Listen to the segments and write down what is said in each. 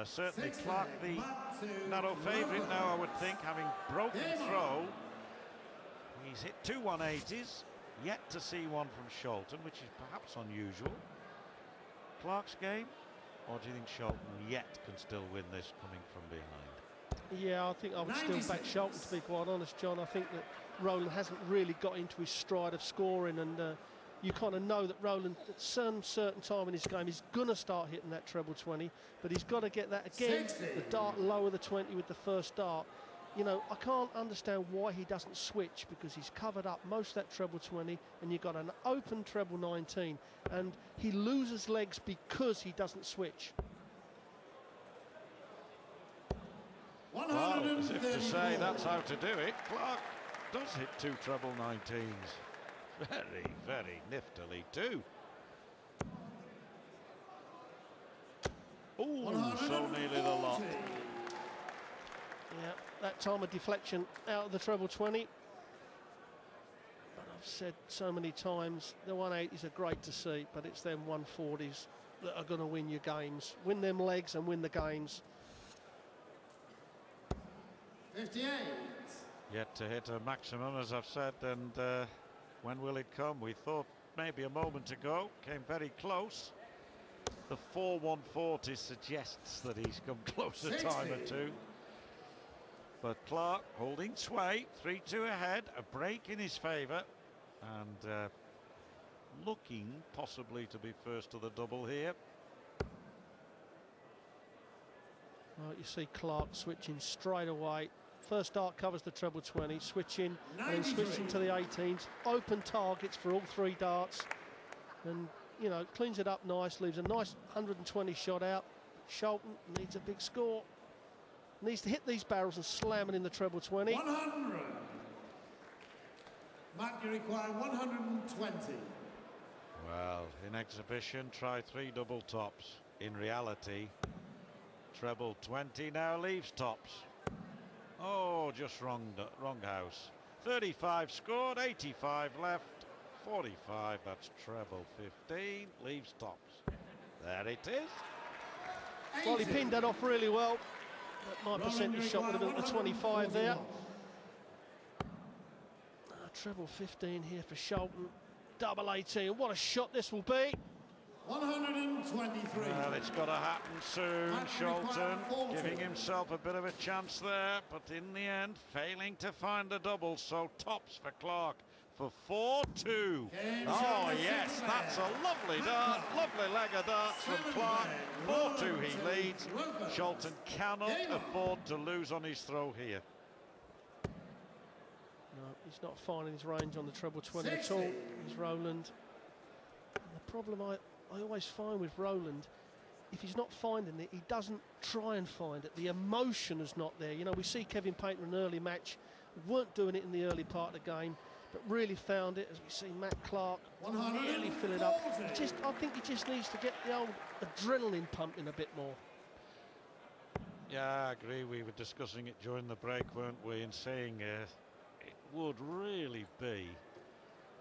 Certainly Clark the narrow favourite now, I would think, having broken throw. He's hit 2 180s, yet to see one from Scholten, which is perhaps unusual. Clark's game, or do you think Scholten yet can still win this coming from behind? Yeah, I think I would still back Scholten, to be quite honest, John. I think that Roland hasn't really got into his stride of scoring, and you kind of know that Roland at some certain time in his game is going to start hitting that treble 20, but he's got to get that again, 60. The dart lower the 20 with the first dart. You know, I can't understand why he doesn't switch, because he's covered up most of that treble 20 and you've got an open treble 19, and he loses legs because he doesn't switch. Well, as if to say that's how to do it, Clark does hit 2 treble 19s. Very, very niftily too. Oh, so nearly the lot. Yeah, that time a deflection out of the treble 20. But I've said so many times, the 180s are great to see, but it's them 140s that are going to win your games. Win them legs and win the games. 58. Yet to hit a maximum, as I've said, and when will it come? We thought maybe a moment ago, came very close. The 4 140 suggests that he's come close a time or two. But Clark holding sway, 3-2 ahead, a break in his favour, and looking possibly to be first to the double here. Well, you see Clark switching straight away. First dart covers the treble 20, switching, and then switching to the 18s. Open targets for all 3 darts, and you know, cleans it up nice, leaves a nice 120 shot out. Scholten needs a big score. Needs to hit these barrels and slam it in the treble 20. 100. Matt, you require 120. Well, in exhibition, try 3 double tops. In reality, treble 20 now leaves tops. Oh, just wrong house. 35 scored, 85 left, 45, that's treble 15, leaves tops. There it is. Well, he pinned that off really well. My percentage shot would have been at the 25 there. Treble 15 here for Scholten. Double 18. What a shot this will be. 123. Well, it's got to happen soon. Scholten giving himself a bit of a chance there, but in the end, failing to find the double. So tops for Clark for 4-2. Oh, yes, that's a lovely dart. Lovely leg of darts from Clark. 4-2 he leads. Scholten cannot afford to lose on his throw here. No, he's not finding his range on the treble 20 at all. He's Roland. And the problem I always find with Roland, if he's not finding it, he doesn't try and find it. The emotion is not there. You know, we see Kevin Painter in an early match, weren't doing it in the early part of the game, but really found it, as we see Matt Clark really fill it up. I think he just needs to get the old adrenaline pumping a bit more. Yeah, I agree. We were discussing it during the break, weren't we, and saying it would really be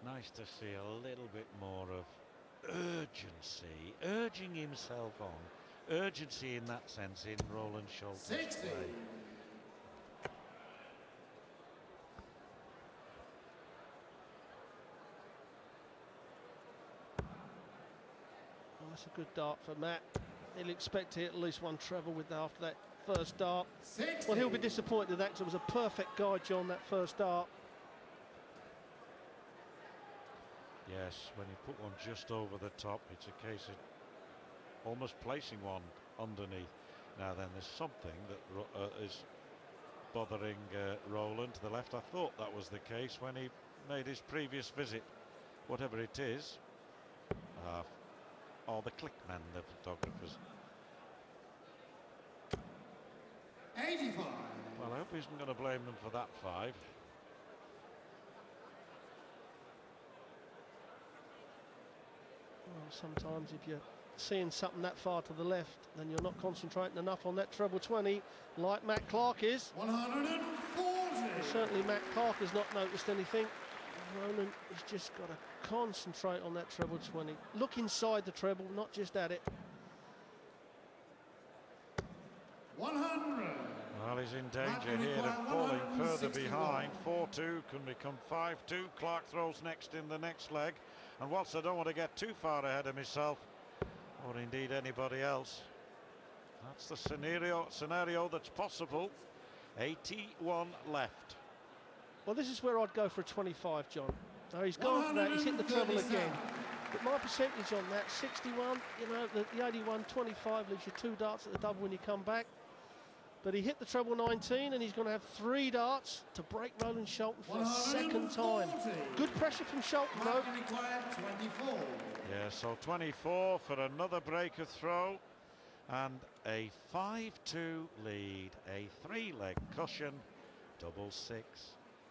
nice to see a little bit more of urgency, urging himself on. Urgency in that sense in Roland Scholten's play. Well, that's a good dart for Matt. He'll expect to hit at least one treble with after that first dart. 60. Well, he'll be disappointed with that, because it was a perfect guide, John, that first dart. Yes, when you put one just over the top, it's a case of almost placing one underneath. Now then, there's something that is bothering Roland to the left. I thought that was the case when he made his previous visit. Whatever it is. Oh, the clickman, the photographers. 85. Well, I hope he isn't going to blame them for that 5. Well, sometimes if you're seeing something that far to the left, then you're not concentrating enough on that treble 20, like Matt Clark is. 140. Certainly Matt Clark has not noticed anything. Roland has just got to concentrate on that treble 20. Look inside the treble, not just at it. 100. Well, he's in danger here of falling further behind. 4-2 can become 5-2. Clark throws next in the next leg. And whilst I don't want to get too far ahead of myself, or indeed anybody else, that's the scenario that's possible. 81 left. Well, this is where I'd go for a 25, John. Now he's gone for that, he's hit the treble again. But my percentage on that, 61, you know, the 81, 25 leaves you 2 darts at the double when you come back. But he hit the treble 19 and he's going to have 3 darts to break Roland Scholten for a second time. Good pressure from Scholten, though. 24. Yeah, so 24 for another breaker throw. And a 5-2 lead, a 3-leg cushion, double 6.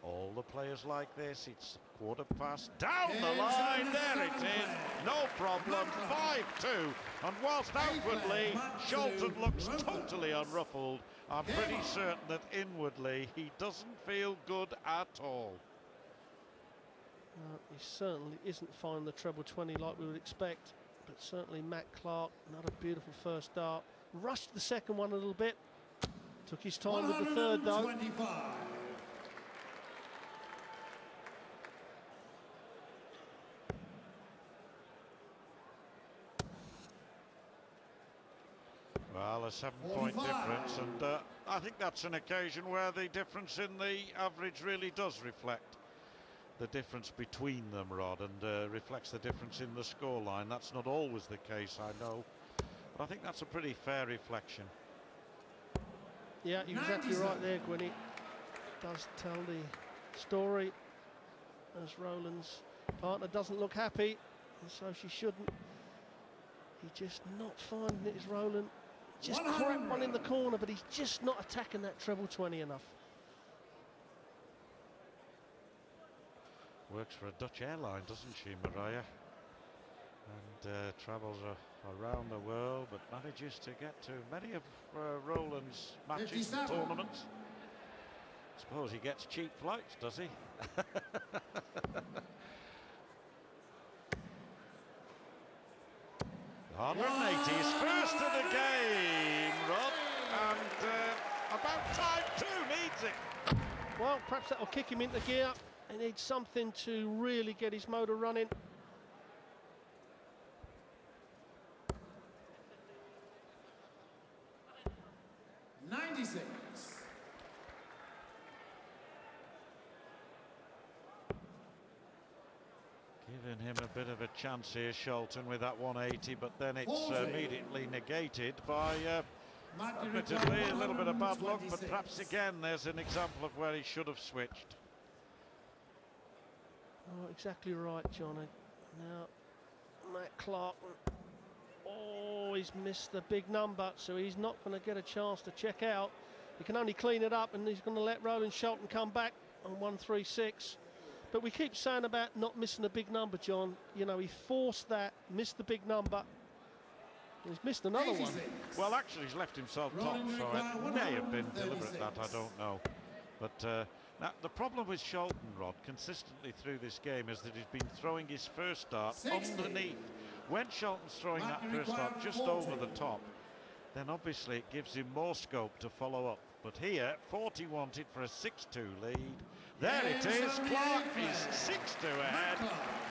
All the players like this. It's quarter past, down the line, there it is, no problem, 5-2. And whilst outwardly Scholten looks totally unruffled, I'm pretty certain that inwardly he doesn't feel good at all. He certainly isn't finding the treble 20 like we would expect, but certainly Matt Clark, another beautiful first dart, rushed the second one a little bit, took his time with the third though. Well, a 7-point difference, and I think that's an occasion where the difference in the average really does reflect the difference between them, Rod, and reflects the difference in the scoreline. That's not always the case, I know, but I think that's a pretty fair reflection. Yeah, you're exactly right there, Gwynny. Does tell the story, as Roland's partner doesn't look happy, and so she shouldn't. He's just not finding it, is Roland. Just cracked one in the corner, but he's just not attacking that treble 20 enough. Works for a Dutch airline, doesn't she, Mariah? And travels around the world, but manages to get to many of Roland's matches and tournaments. I suppose he gets cheap flights, does he? 180 is first of the game, Rod, and about time too, needs it. Well, perhaps that'll kick him into gear. He needs something to really get his motor running. $96. Giving him a bit of a chance here, Scholten, with that 180, but then it's immediately negated by admittedly a little bit of bad luck, but perhaps again there's an example of where he should have switched. Oh, exactly right, Johnny. Now, Matt Clark, oh, he's missed the big number, so he's not going to get a chance to check out. He can only clean it up, and he's going to let Roland Scholten come back on 136. But we keep saying about not missing a big number, John. You know, he forced that, missed the big number. He's missed another one. Well, actually, he's left himself top, so it may have been deliberate, that I don't know. But now, the problem with Scholten, Rod, consistently through this game is that he's been throwing his first dart underneath. When Scholten's throwing that first dart just over the top, then obviously it gives him more scope to follow up. But here, 40 wanted for a 6-2 lead. There it is, Clark is 6-2 ahead.